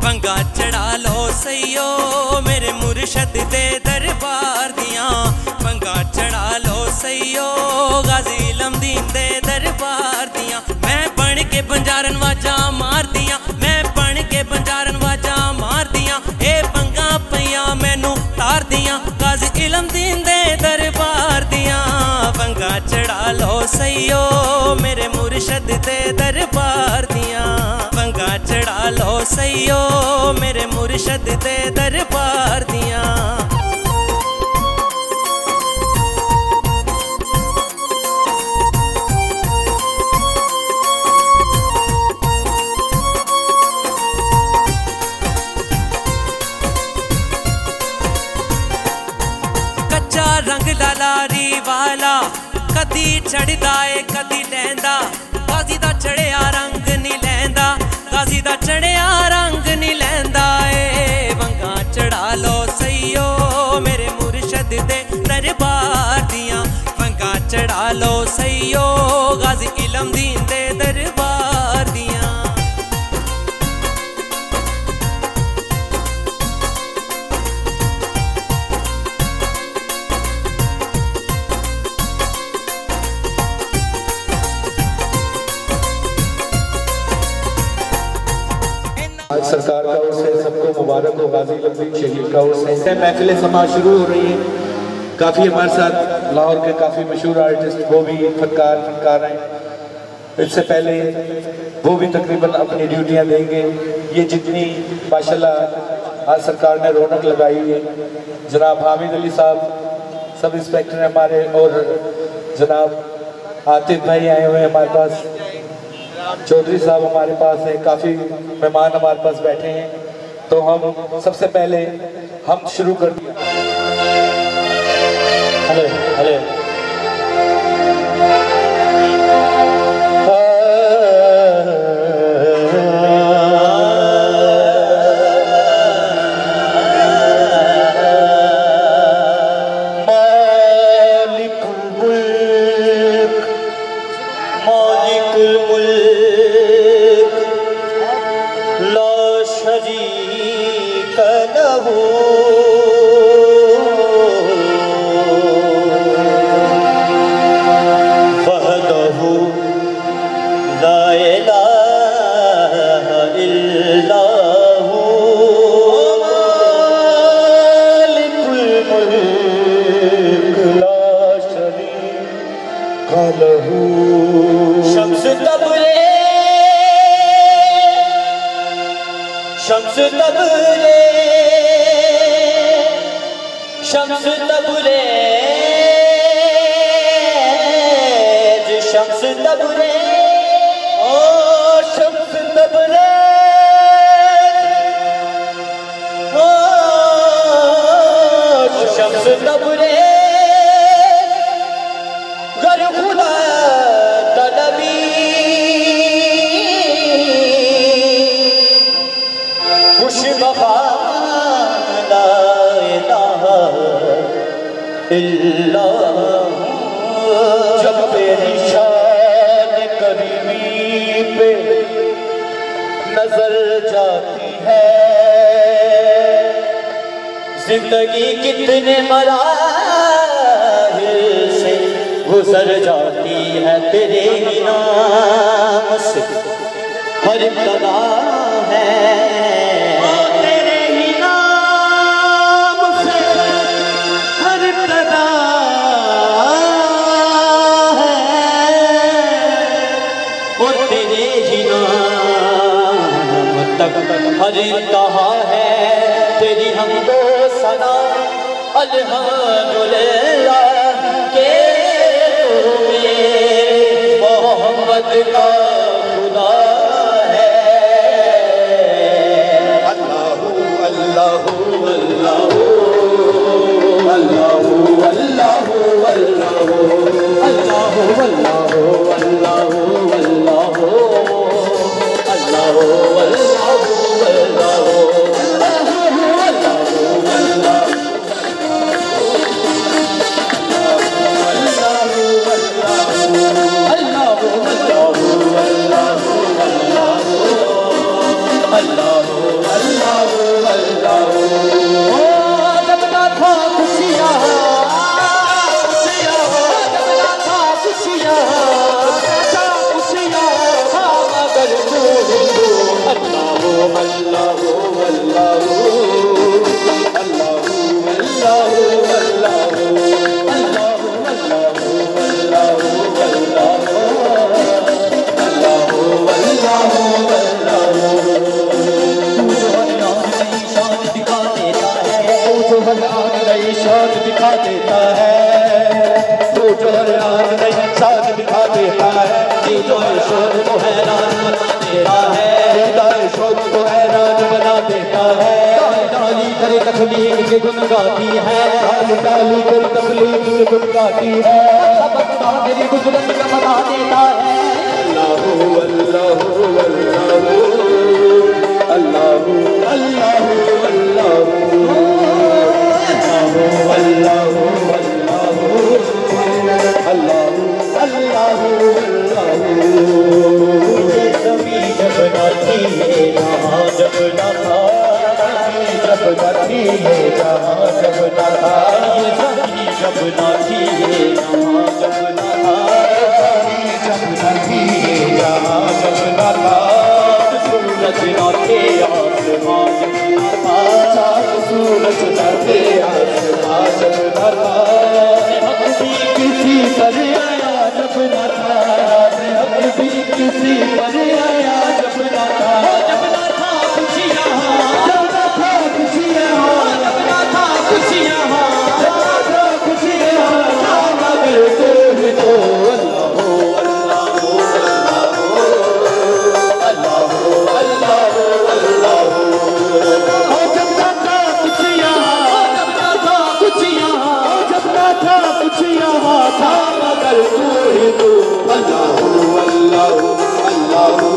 पंगा चढ़ा लो सैयो मेरे मुर्शद दे दरबार दियां, पंगा चढ़ा लो सैयो गाजी इल्म-दीन दे दरबार दियां। मैं बन के बंजारन वाजा मार दियां, मैं बन के बंजारन वाजा मार दियां। ए पंगा पईयां मैनू तार दियां, गाजी इल्म-दीन दे दरबार दियां। पंगा चढ़ा लो सैयो मेरे मुर्शद दे दरबार दियां, पंगा चढ़ा लो सैयो मेरे मुर्शद दे दरबार दियां। कच्चा रंग लालारी वाला कदी चढ़दा है कदी लैंदा, गाजी दा चढ़िया रंग नहीं लैंदा, गाजी दा चढ़िया रंग नहीं लैंदा। ए वंगा चढ़ा लो सैयो मेरे मुर्शद दे दरबार दियां, वंगा चढ़ा लो सैयो गाजी इल्म-दीन दे दरबार दियां। आज सरकार का ओर से सबको मुबारक हो, गाजी इल्म-दीन शहीद का ओर से महफिल समाज शुरू हो रही है। काफ़ी हमारे साथ लाहौर के काफ़ी मशहूर आर्टिस्ट वो भी फनकार हैं। इससे पहले वो भी तकरीबन अपनी ड्यूटियां देंगे। ये जितनी माशाल्लाह आज सरकार ने रौनक लगाई है, जनाब हामिद अली साहब सब इंस्पेक्टर हैं हमारे, और जनाब आतिफ भाई आए हुए हैं हमारे पास, चौधरी साहब हमारे पास हैं, काफ़ी मेहमान हमारे पास बैठे हैं। तो हम सबसे पहले हम शुरू कर दिया। हेलो हेलो जब तेरी शान करीमी पे नजर जाती है, जिंदगी कितने मराहिल से गुजर जाती है। तेरे नाम से हर इब्तिदा है, हर इंतहा है तेरी हमदो सना अल्हम्दुलिल्लाह के मोहम्मद का गुन गाती है डाली कर तकलीफ के गुन गाती है मेरी गुजरत का बता देता है अल्लाह अल्लाह अल्लाह अल्लाह अल्लाह अल्लाह अल्लाह अल्लाह सभी जब ना थी यहाँ जब ना था जब ना थी ये जहाँ जब ना था ये सभी जब ना थी ये जहाँ जब ना था जब ना थी ये जहाँ जब ना था सूरज ना थे आसमां जब ना था सूरज ना थे आसमां जब ना था किसी पर आया जब ना था भी किसी पर आया जब ना था कुछ यहाँ जब ना था कुछ यहाँ जब ना था कुछ यहाँ जब ना था कुछ यहाँ मगर तो भी तो अल्लाह अल्लाह अल्लाह जब ना था कुछ यहाँ जब ना था कुछ यहाँ जब ना था कुछ यहाँ था मगर तू ही तू अल्लाह अल्लाह अल्लाह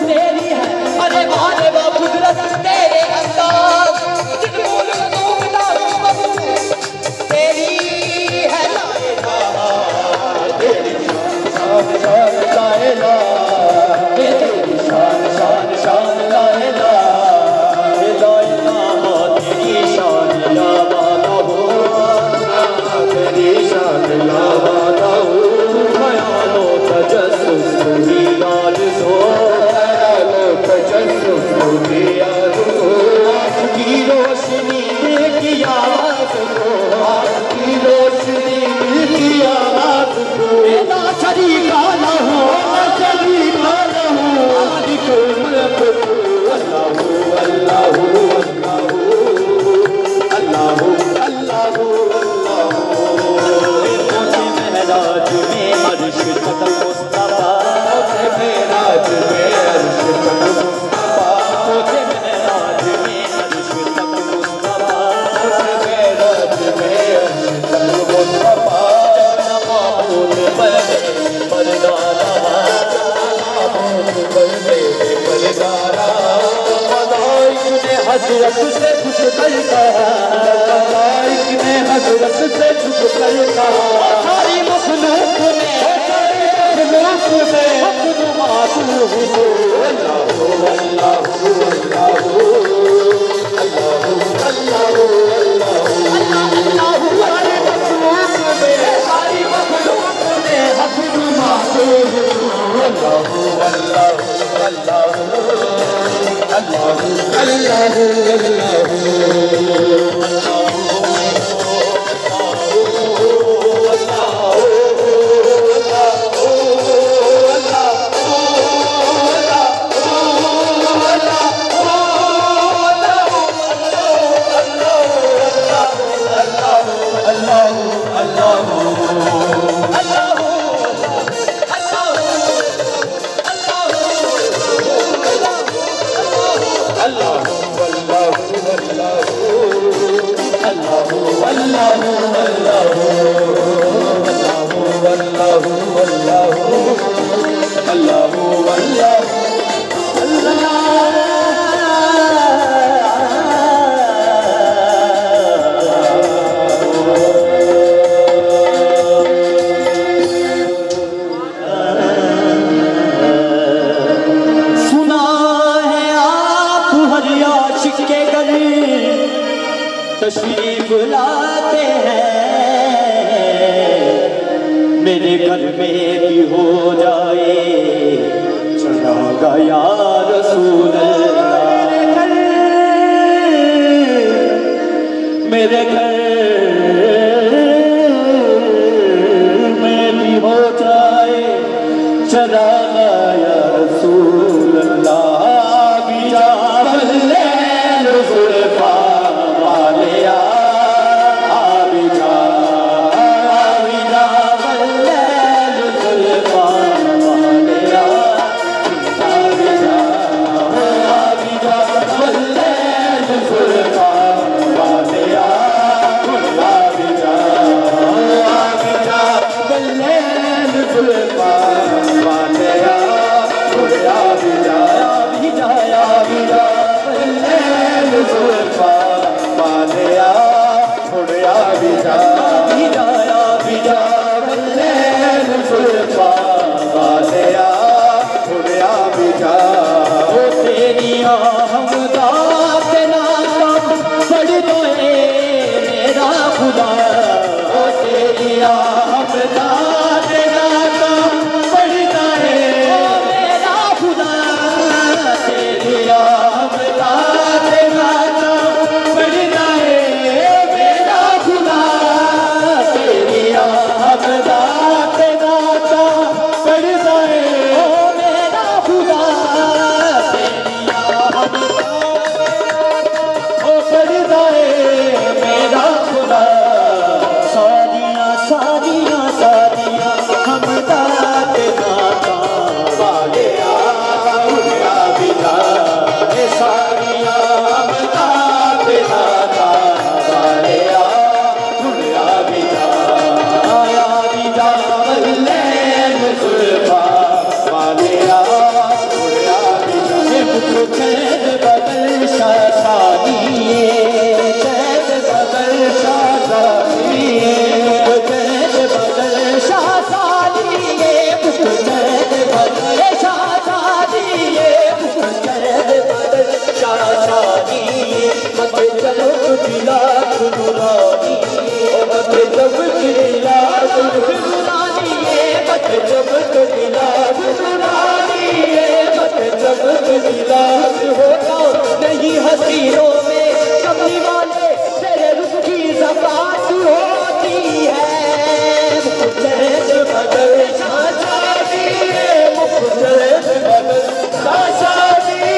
तेरी है अरे वाह कुदरत तेरे अंदाज हजरत से झुक कर कहा, लाइक ने हजरत से झुक कर कहा, सारी मखलूक ने अपने मासूम को अल्लाह अल्लाह अल्लाह तशरीफ लाते हैं, मेरे घर में भी हो जाए चढ़ागा या रसूल अल्लाह, मेरे घर में भी हो जाए चढ़ागा या रसूल अल्लाह, बिजा बल्ले जुल्फा नहीं हसीनों में कमी वाले तेरे रुख की ज़बात होती है, मुख्तलिफ बदल शादिए मुख्तलिफ बदल शादिए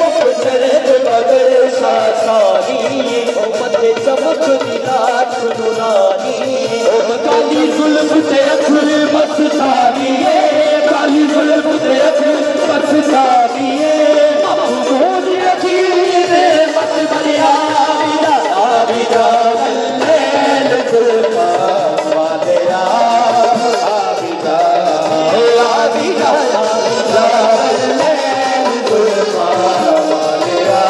मुख्तलिफ बदल शादिए उम्मत चमक दिलात नूरानी काली जुल्फ ते अखर मस्तानिए काली जुल्फ ते अखर मस्तानिए महमूद यकीन मत बलिया आबिदा लैल जुल्फा वालिया आबिदा आबिदा लैल जुल्फा वालिया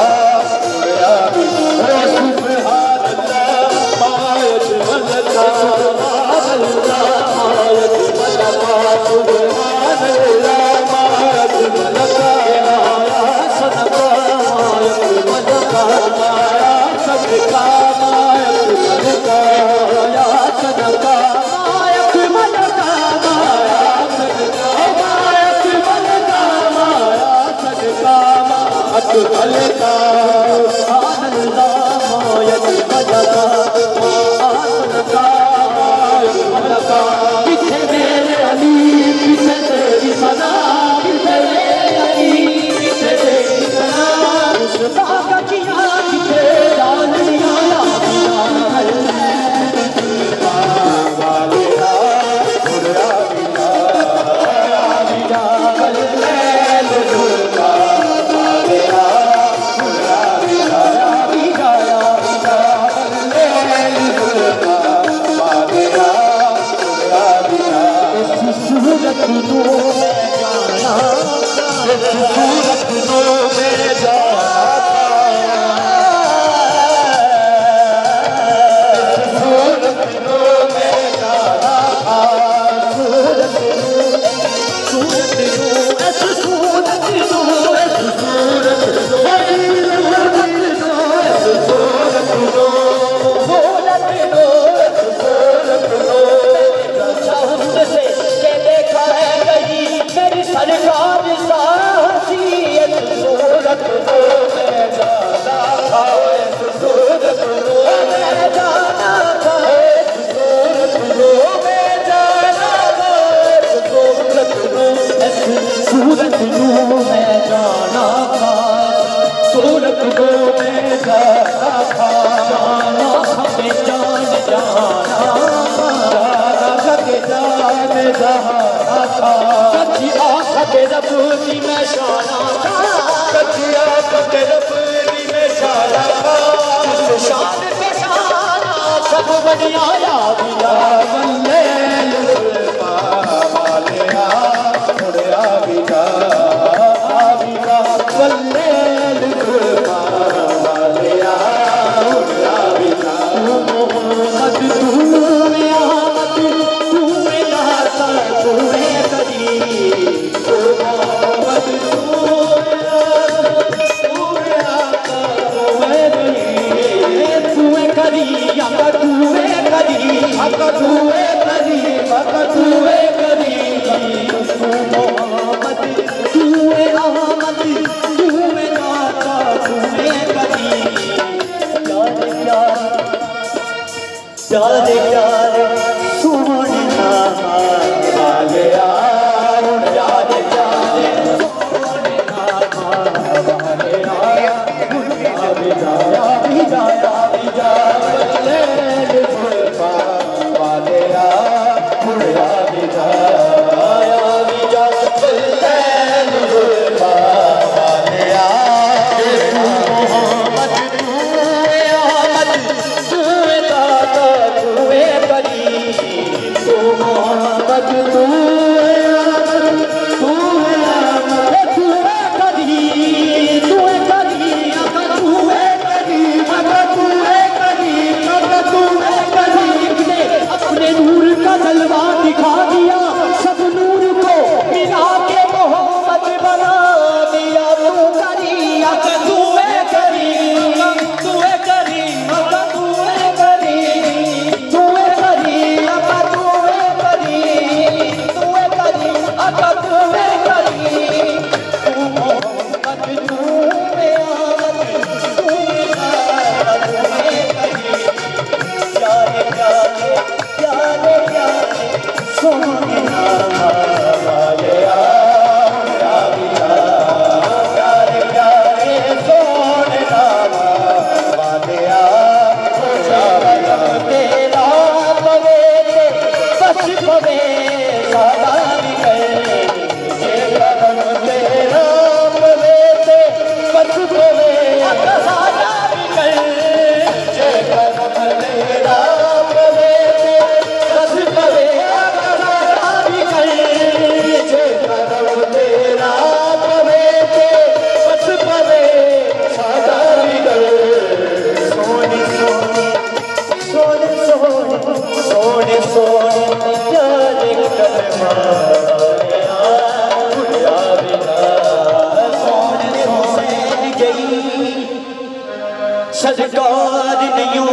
सरकार नहीं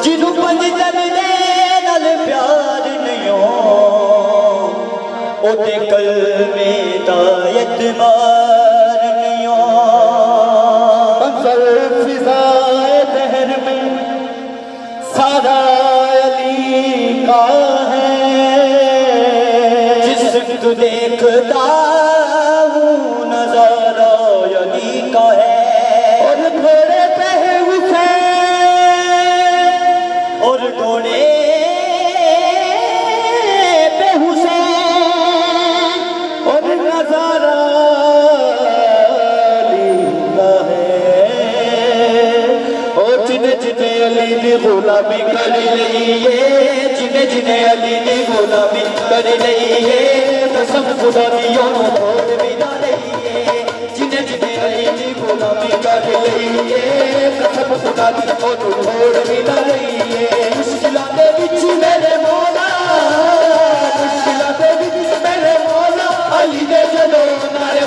जिन्हों पंज जलने नाल प्यार नहीं ओते कलमे दा एतबार देखता हूँ नजारा अली का है। और घोड़े पे है हुसैन, और घोड़े पे हुसैन, और नजारा अली का है। और जिन्हें जिन्हें अली ने गुलामी कर ली है, जिन्हें जिन्हें अली ने गुलामी कर ली है, कसम खुदा की छोड़ भी ना रही है। जिन्हें जिन्हें अली ने गुलामी कर ली है, कसम खुदा की छोड़ भी ना रही है। मुश्किलां दे विच मेरे मौला, मुश्किलां दे विच मेरे मौला, अली दे जदों नारे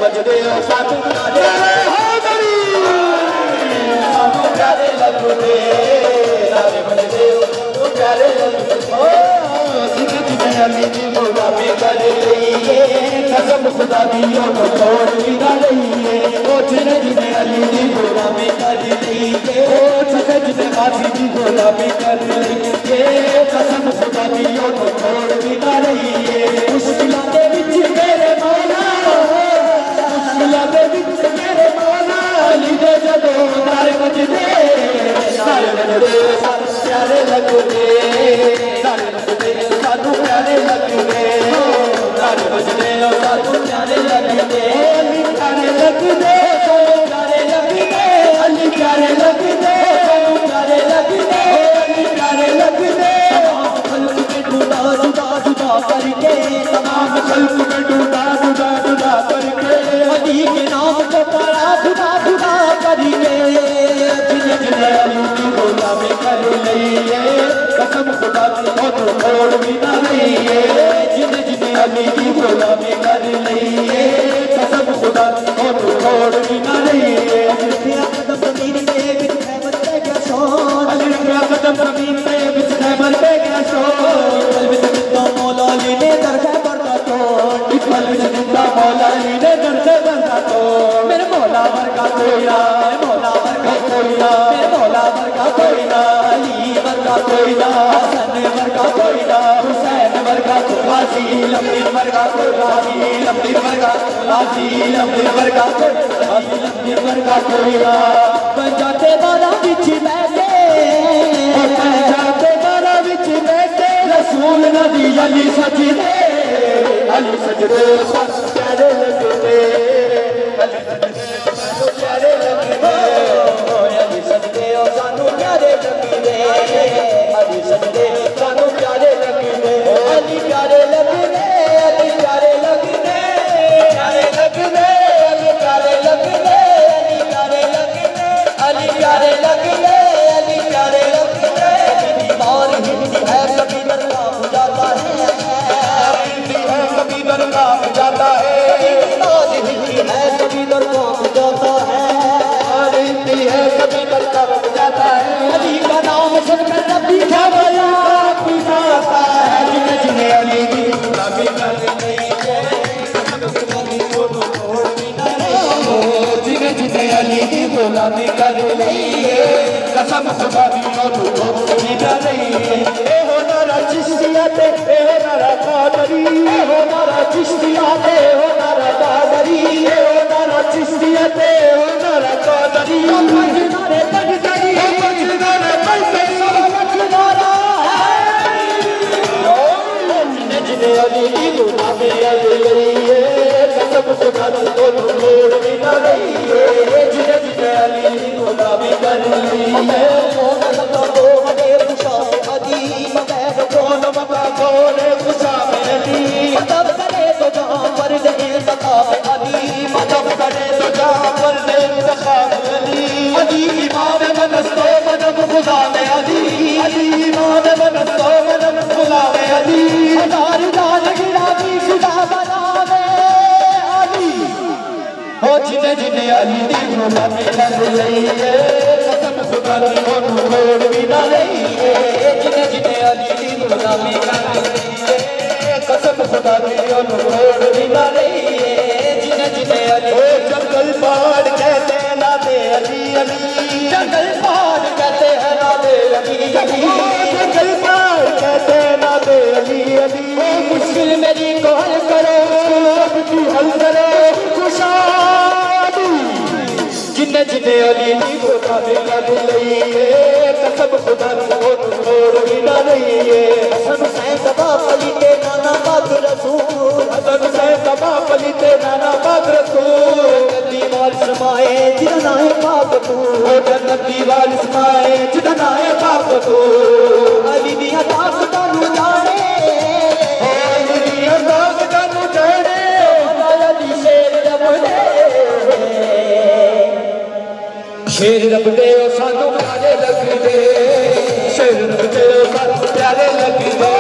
वजदे ओ सानू नारे हैदरी, सानू प्यारे लगदे नारे वजदे ओ प्यारे लगदे। जिन्हें जिन्हें अली दी गुलामी कर रही है, कसम खुदा दी छोड़ भी ना रही है। ओ जिन्हें जिन्हें अली दी गुलामी कर रही है, ओ जिन्हें जिन्हें गाजी दी गुलामी कर रही है, कसम खुदा दी छोड़ भी ना रही है। मुश्किलां दे विच मेरे मौला, मुश्किलां दे विच मेरे मौला, अली दे जदों नारे वजदे सानू प्यारे लगदे, नारे वजदे सानू प्यारे लगदे, नारे वजदे सानू प्यारे लगदे। अली प्यारे लगदे, प्यारे लगदे, अली प्यारे लगदे, प्यारे लगदे, अली प्यारे लगदे। तमाम खल्क के जुदा जुदा जुदा करके, तमाम खल्क के जुदा जुदा जुदा करके, अली के नाम को बड़ा खुदा खुदा करके। जिन्हें जिन्हें अली की गुलामी कर ली है, कसम खुदा की छोड़ भी ना रही है। जिन्हें जिन्हें अली की गुलामी कर ली है, कसम खुदा की छोड़ भी ना रही है। कदम जमीन पे बिच खैबर पे क्या शोर, अली रखा कदम जमीन पे बिच खैबर पे क्या शोर। पल विच जिंदा मौला अली ने दर खैबर का तोड़, पल विच जिंदा मौला अली ने दर खैबर का तोड़। मेरे मौला वर्गा कोई ना, मौला वर्गा कोई ना, मेरे मौला वर्गा कोई ना, अली वर्गा कोई ना, हसन वर्गा कोई ना, हुसैन वर्गा कोई, गाजी लंबी वर्गा कोई, गाजी लंबी वर्गा, गाजी लंबी वर्गा कोई, गाजी लंबी वर्गा कोई ना। पंजाते बारा विच बैठे, पंजाते बारा विच बैठे, रसूल नबी अली सजदे, अली सजदे सानू प्यारे लगदे, अली सजदे सानू प्यारे लगदे, अली सजदे सानू प्यारे लगदे, अली सजदे सानू प्यारे लगदे, अली प्यारे लगदे, अली प्यारे लगदे, प्यारे लगदे, अली प्यारे लगदे, अली प्यारे लगदे, अली प्यारे लगदे, अली प्यारे लगदे। दीवार हिंदी है कभी दरगाह हो जाता है, हिंदी है कभी दरगाह हो जाता है, दीवार हिंदी है कभी दरगाह हो जाता है, हिंदी है कभी दरगाह हो जाता है। अली का नाम सुनकर नबी का बया जाता है। जिन्हें जिन्हें अली की गुलामी कर रही है, जिन्हें जिन्हें अली की गुलामी कर रही है, कसम खुदा की छोड़ भी ना रही है। ए हो नारा चिश्तिया ते, ए हो नारा कादरी, ए हो नारा चिश्तिया ते, ए हो नारा कादरी, ए हो नारा चिश्तिया ते, ए हो नारा कादरी। पंज नारे पंजतरी, पंज नारे पंजतरी, पंज नारा जिन्हें जिन्हें अली की गुलामी कर रही है, कसम खुदा की छोड़ भी ना रही है। जिन्हें जिन्हें अली की गुलामी कर रही है, मदद करे तो जहाँ पर दे सखाब अली, मदद करे तो जहाँ पर दे सखाब अली, अली इमाम बनस्तो मनम खुदा में अली, अली इमाम बनस्तो मनम खुदा में अली, हजार जान गिरा भी खुदा बनावे अली। हो जिन्हें जिन्हें अली दी गुलामी कर रही है, कसम खुदा की छोड़ भी ना रही है। जिन्हें जिन्हें अली दी गुलामी कर रही है, कसम खुदा की छोड़ भी ना रही है। जिन्हें जिन्हें अली जंगल पहाड़ कहते हैं ना दे अली अली, जंगल पहाड़ कहते हैं ना दे अली अली, जंगल पहाड़ कहते हैं ना दे अली अली। दिल मेरी को हल करो, की हल करो खुशादी। जिन्ने जिन्ने अली दी खुदा ने कर लई है, कसम खुदा को छोड़ ही ना रही है। हसन हुसैन तबा पलीते नाना पाक रसूल, हसन हुसैन तबा पलीते नाना पाक रसूल। जन्नती वारिस समाए जिदा नाए पाक तू, जन्नती वारिस समाए जिदा नाए पाक तू। अली दी अताक तानू जाने, अली दी अताक तानू जाने। अली शेर रब दे, शेर रब दे ओ सानू प्यारे लगदे, शेर रब दे ओ सानू प्यारे लगदे,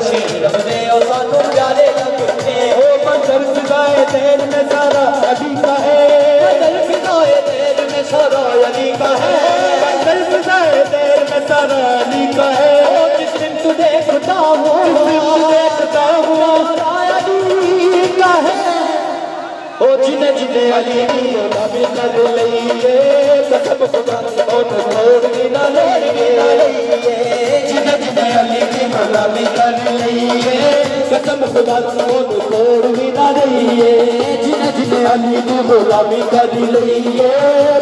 शेर रब दे ओ सानू प्यारे लगदे। ओ मंजर फिजाए तेर में सारा अली का है, मंजर फिजाए तेर में सारा अली का है, मंजर फिजाए तेर में सारा अली का है। ओ जिस दिन तू देखता हूँ, देखता हूँ अली का है। ओ जिन्ने जिन्ने अली की गुलामी कर लई है, कसम खुदा को छोड़ ही ना लेंगे। जिन्ने जिन्ने अली की गुलामी कर लई है, कसम खुदा को छोड़ ही ना लेंगे। जिन्ने जिन्ने अली की गुलामी कर लई है,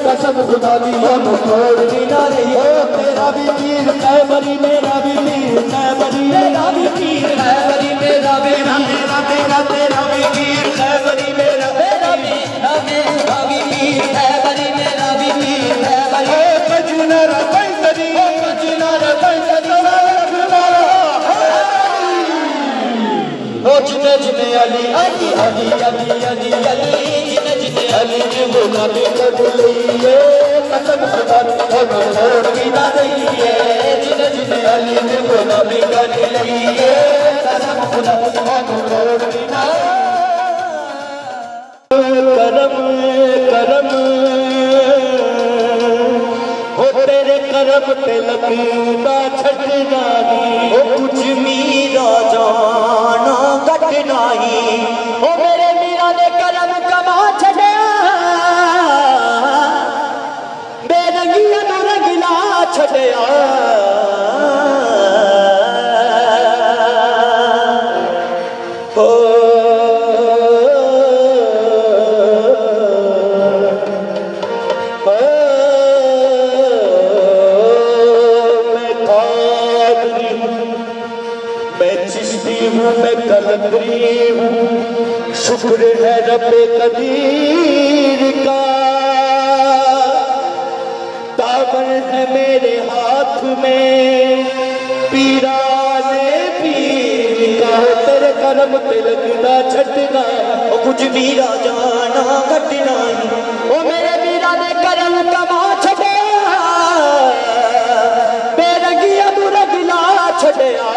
कसम खुदा को छोड़ ही ना लेंगे। तेरा भी पीर कैबरी, मेरा भी पीर कैबरी, मेरा भी पीर कैबरी, मेरा भी तेरा तेरा तेरा भी पीर कैबरी, मेरा मेरा भी पीर कैबरी, मेरा भी पीर कैबरी। मजनू रबंदरी, मजनू रबंदरी, ओ जिन्ने जिन्ने अली अली अली अली अली अली, जिन्ने जिन्ने अली की गुलामी कर लई है, कसम खुदा को छोड़ ही ना रही है। जिन्ने जिन्ने अली की गुलामी कर लई है, कसम खुदा को छोड़ ही ना। करम करम हो तेरे करम ते लगदा छड़ना ही, ओ कुछ मीरा जाना घटना ही। ओ मेरे मीरा ने करम कमा छड़या, बेरंगिया नू रंगला छड़या। मैं कलंदरी हूँ, शुक्र है रब्बे कदीर का। दामन है मेरे हाथ में पीराने पीर का। तेरे करम पे लगना छटना, ओ कुछ मीरा जाना घटना ही। ओ मेरे मीरा ने करम कमा छड़या, बेरंगिया तू रंगला छड़या।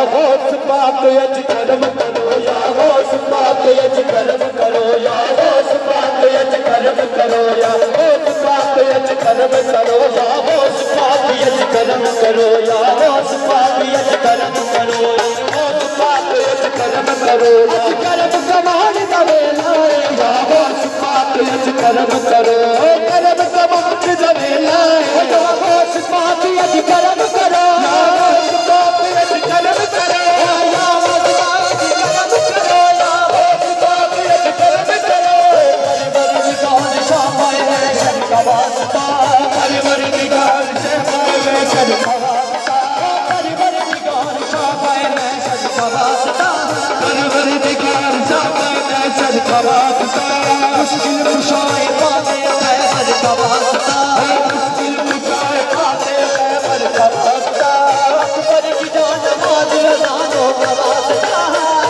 होश पाक अज करम करो, या होश पाक अज करम करो, या होश पाक अज करम करो, या होश पाक अज करम करो, या होश पाक अज करम करो, या होश पाक अज करम करो, होश पाक अज करम करो। अज करम कमान दा वेला, या होश पाक अज करम करो, करम कमान दा वेला, या होश पाक अज करम करो, या होश पाक अज करम करो। मुश्किल कुशाए पाते खैबर का वास्ता, मुश्किल कुशाए पाते खैबर का वास्ता। अकबर की जान नमाज अज़ानों का वास्ता,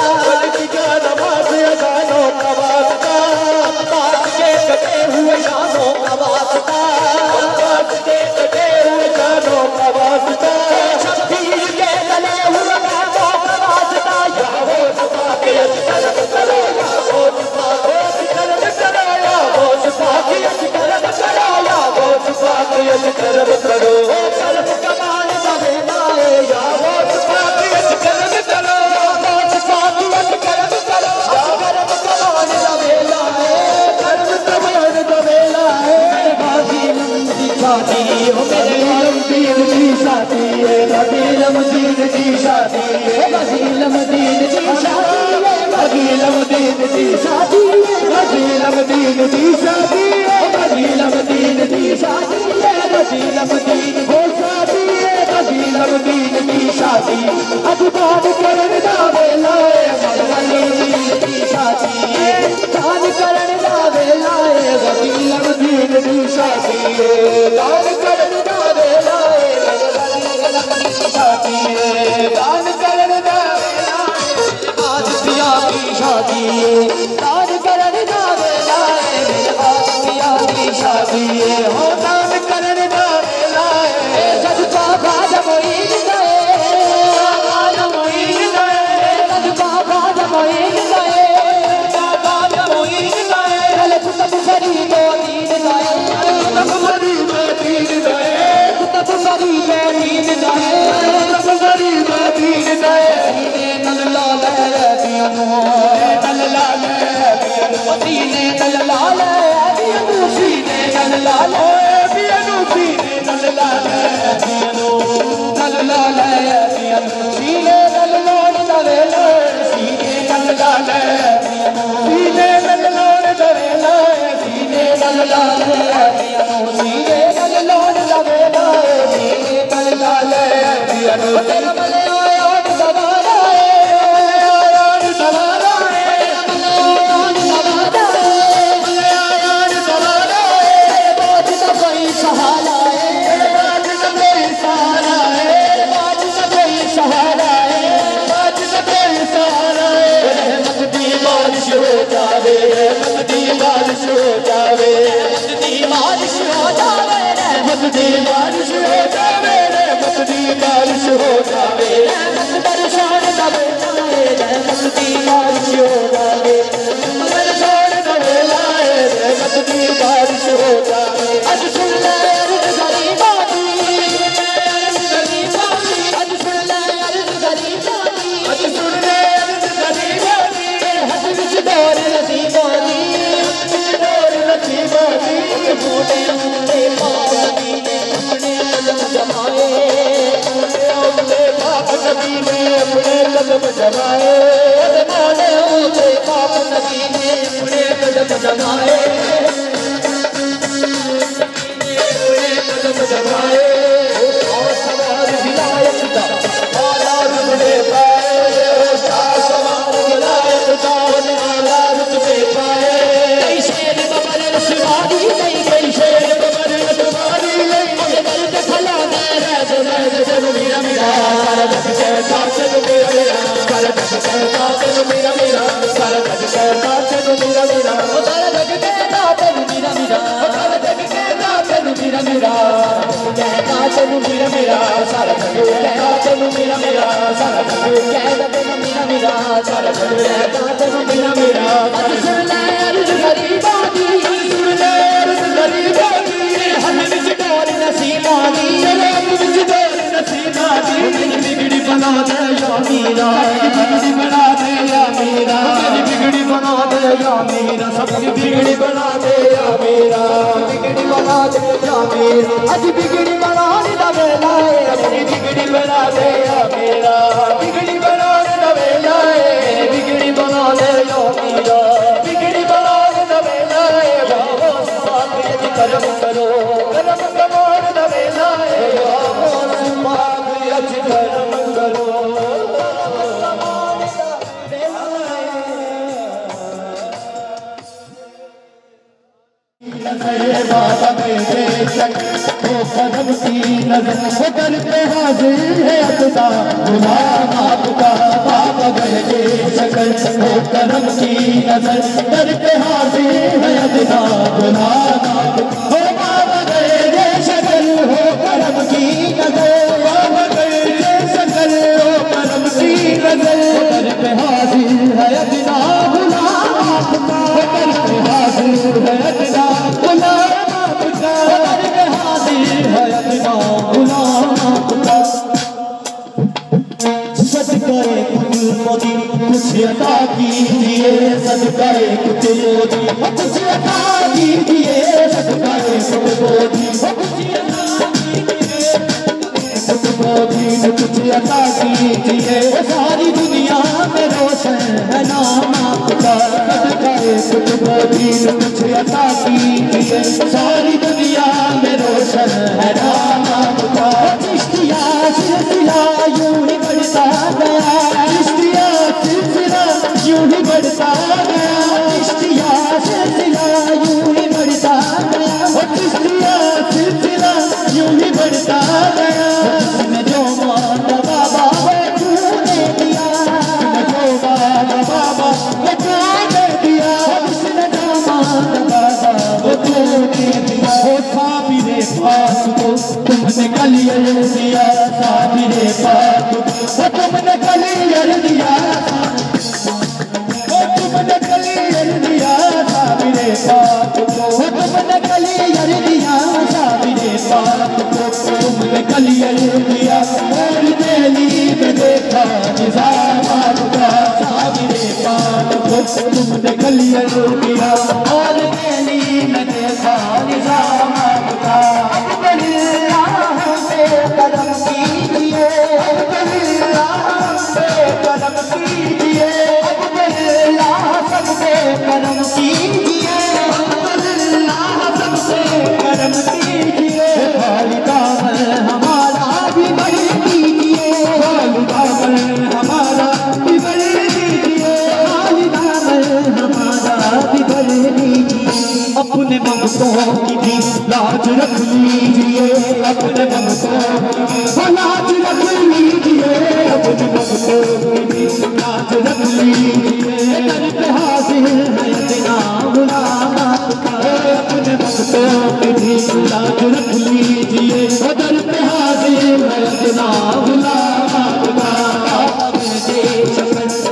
अकबर की जान नमाज अज़ानों का वास्ता। अब्बास के कटे हुए शानों का वास्ता, अब्बास के कटे हुए शानों का वास्ता। शब्बीर के गले हुए पैरों का वास्ता। या होश पाक अज करम करो, या होश पाक गजीलमदीन दी शादी गजीलमदीन दी शादी गजीलमदीन दी शादी गजीलमदीन दी शादी गजीलमदीन हो शादी गजीलमदीन दी शादी अब दान करन दा वेला गजीलमदीन दी शादी दान करन दा वेला गजीलमदीन दी शादी दान करन दा वेला गजीलमदीन दी शादी दान करन दा वेला आज पिया की शादी दान करन दा वेला पिया की शादी हो दान करन दा वेला सदका खादम ईद गए खादम ईद गए सदका खादम ईद गए खादम ईद गए चले कुतुब शरीफ दीन गए कुतुब शरीफ दीन गए कुतुब शरीफ दीन गए कुतुब शरीफ दीन गए नल लाल पियानो नल लाल पियानो दीने नल लाल पियानो सीने नल लाल पियानो सीने नल लाल पियानो नल लाल पियानो सीने नल लाल दवेला सीने नल लाल पियानो सीने नल लाल दवेला सीने नल लाल पियानो सीने नल लाल दवेला सीने नल लाल पियानो तेरा मले आया दवारा सारी तुमको दीन मुझे अता कीजिए, सारी दुनिया में रोशन है नाम आपका। चिश्तिया सिलसिला यूं ही बढ़ता गया, चिश्तिया सिलसिला यूं ही बढ़ता गया, चिश्तिया सिलसिला यूं ही बढ़ता गया, चिश्तिया सिलसिला यूं ही बढ़ता गया। जिसने जो मांगा बाबा वो तूने दिया, जिसने जो मांगा बाबा वो तूने दिया, जिसने जो मांगा बाबा वो तूने दिया। वो साबिरे पाक को तुमने कलियर दिया, साबिरे पाक को तुमने कलियर दिया, वो तुमने कलियर दिया, साबिरे पाक को तुमने कलियर दिया, साबिरे पाक को तुमने कलियर दिया। और दिल्ली में देखा निज़ाम आपका, साबिरे पाक को तुमने कलियर दिया, और दिल्ली में देखा निज़ाम आपका। कदम कीजिए, कदम कीजिए, सबसे कदम कीजिए, सबसे कदम कीजिए। खाली दामन हमारा भी बढ़ कीजिए, खाली दामन हमारा भी बढ़ कीजिए, खाली दामन हमारा भी बढ़ कीजिए। अपने मंगतों की भी लाज रख लीजिए, अपने मंगतों की भी लाज रख लीजिए, अपने मंगतों की भी लाज रख लीजिए। दर पे हाजिर है अदना गुलाम आपका, अपने मंगतों की भी लाज रख लीजिए, दर पे हाजिर है अदना गुलाम आपका।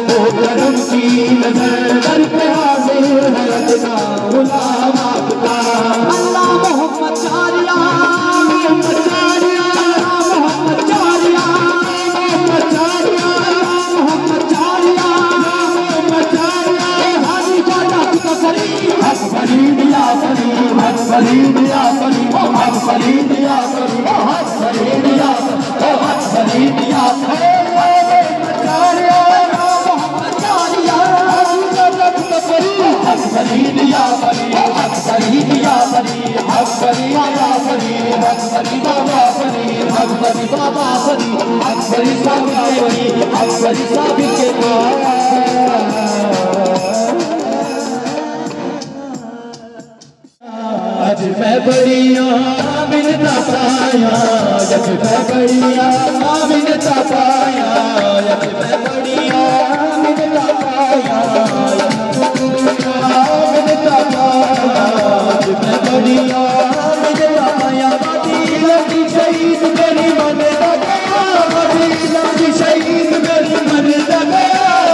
वो करम की नजर, दर पे हाजिर है अदना गुलाम आपका। अल्लाह मोहम्मद चारिया, मोहम्मद चारिया, मोहम्मद चारिया, मोहम्मद चारिया, मोहम्मद चारिया, मोहम्मद चारिया। हाजी जाना तो करी, हक फरीद या फरी, हक फरीद या फरी, हक फरीद या फरी, हक फरीद या फरी, हक फरीद या फरी। मोहम्मद चारिया, मोहम्मद चारिया, हाजी जाना तो करी, हक फरीद या फरी, हक फरीद या फरी, हक फरी बाबा फरी, हक फरी बाबा फरी, हक फरी बाबा फरी, हक फरी बाबा फरी, हक फरी साबित के आज मैं बढ़िया मिलता पाया, जब मैं बढ़िया मिलता पाया, जब मैं बढ़िया मिलता पाया, मिलता पाया, जब मैं बढ़िया मिलता पाया। मदीना की शहीद मेरी मन लगा, मदीना की शहीद मेरी मन लगा,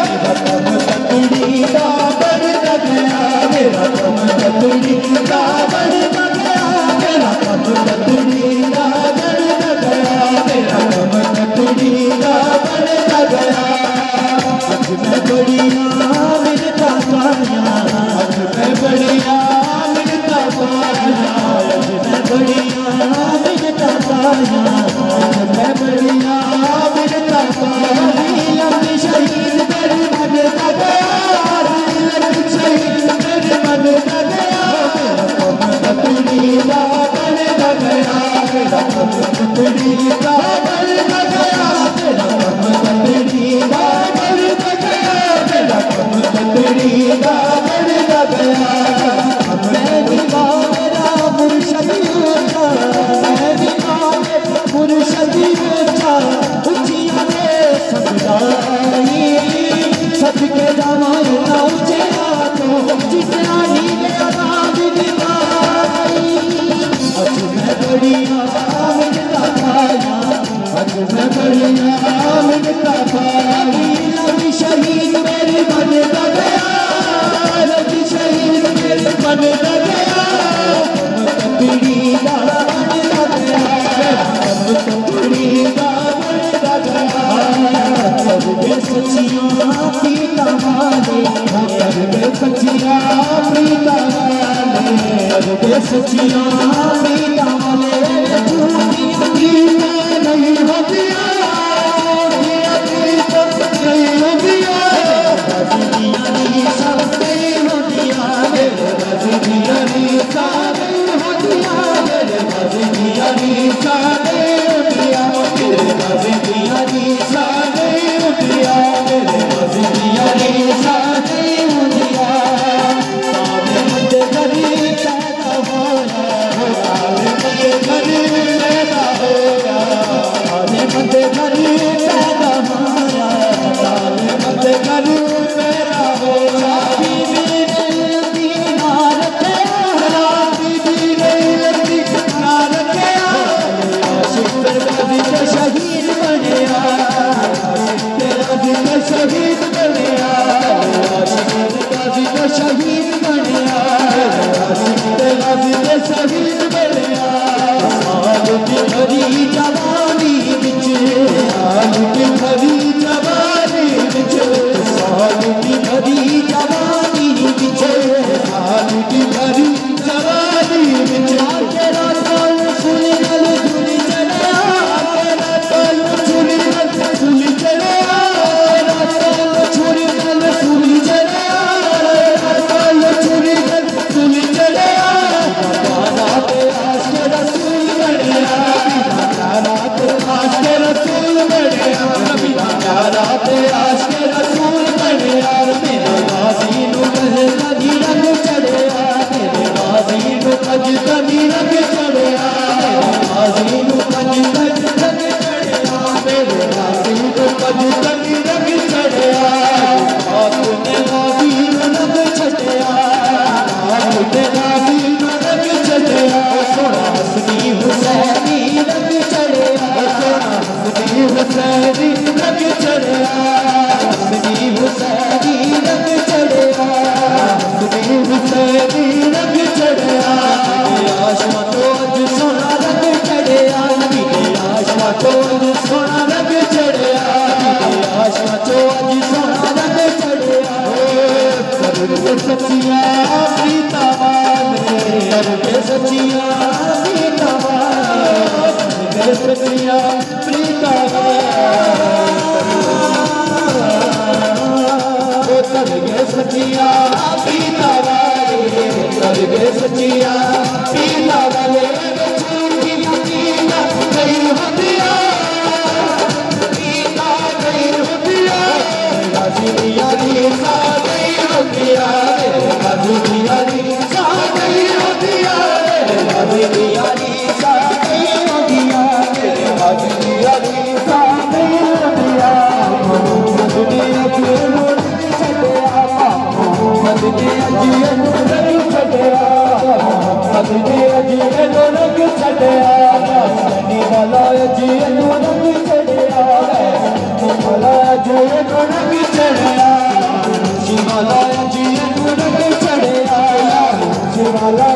मेरा कम तकड़ी दाबर लग गया, मेरा कम तकड़ी दाबर लग गया, मेरा कम तकड़ी दाबर लग गया, मेरा कम तकड़ी दाबर लग गया। आज मैं बढ़िया मिलता पाया, आज मैं बढ़िया मिलता पाया, आज मैं बढ़िया मिलता पाया, आज मैं बढ़िया मिलता पाया। लंबी शहीद मेरे मन का गया, लंबी शहीद मेरे मन का गया, मेरा कम तकड़ी दाबर लग गया, मेरा कम तकड़ी दाबर लग गया, मेरा कम तकड़ी दाबर लग गया, मेरा कम तकड़ी दाबर लग गया। मैं दीवाना मुर्शदियों का, मैं दीवाना मुर्शदियों का, ऊंचियां ने सजदाई, सबके जमाने ना ऊंचे तो जितना ही मेरा दिखाई। आज मैं बढ़िया मिलता पाया, आज मैं बढ़िया मिलता पाया। लंबी शहीद मेरे मन का गया, लंबी शहीद मेरे मन का गया, तकड़ी दामन लग गया, तकड़ी दामन लग गया। करके सचिया पीता वाले, करके सचिया पीता वाले, करके सचिया पीता वाले। नहीं होतिया, नहीं होतिया, सब नहीं होतिया, रंग चढ़िया आशमा तो अज सोना रंग चढ़िया आशमा तो अज सोना रंग चढ़िया आशमा तो अज सोना रंग चढ़िया करके सचिया प्रीता वाले करके सचिया प्रीता वाले सचिया प्रीता करके सचिया प्रीता वाले करके सचिया प्रीता वाले नहीं होतिया प्रीता नहीं होतिया राजीविया नहीं होतिया राजीविया नहीं होतिया राजीविया नहीं होतिया राजीविया नहीं होतिया दुनिया के मदने अजिए रंग छड़या मदने अजिए रंग छड़या नी वाला अजिए रंग छड़या वाला अजिए रंग छड़या शिवाला अजिए रंग छड़या शिवाला